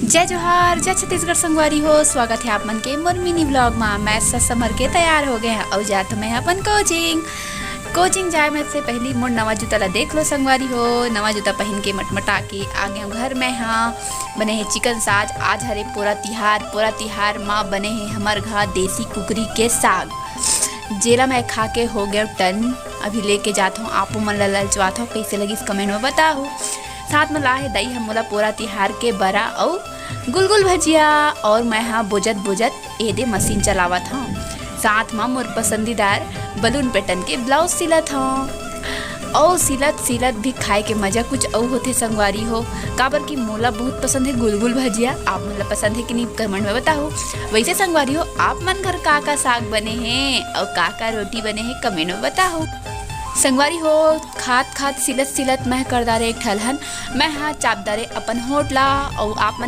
जय जोहार, जय छत्तीसगढ़ संगवारी हो। स्वागत है आप मन के मोर मिनी ब्लॉग में। मैं समर के तैयार हो गए हैं और जात मैं अपन कोचिंग जाए में से पहली मोर नवा जूता ला देख लो संगवारी हो। नवा जूता पहन के मटमटा के आ गए हम घर में। हाँ, बने हैं चिकन साज। आज हरे पूरा तिहार माँ बने हैं हमार घर देसी कुकरी के साग। जेला मैं खा के हो गया टन। अभी लेके जाता हूँ, आपो मन ला ललचवाता हूँ। कैसे लगी इस कमेंट में बताओ। साथ में ला है दही हम मोला पूरा तिहार के बरा और गुलगुल भजिया। और मैं हाँ बुझत एदे मशीन चलावत हूँ। साथ में मोर पसंदीदार बलून पैटर्न के ब्लाउज सिलत हूँ। और सिलत भी खाए के मजा कुछ और होते संगवारी हो। काबर की मोला बहुत पसंद है गुलगुल भजिया। आप मन ला पसंद है कि नहीं कमेंट में बताओ। वैसे संगवारी हो, आप मन घर का साग बने हैं और का रोटी बने हैं कमेंट में बताओ। संगवारी हो, खात सिलत मैं कर दारे एक ठलहन। मैं हाँ चाप दारे अपन होटला और आप मन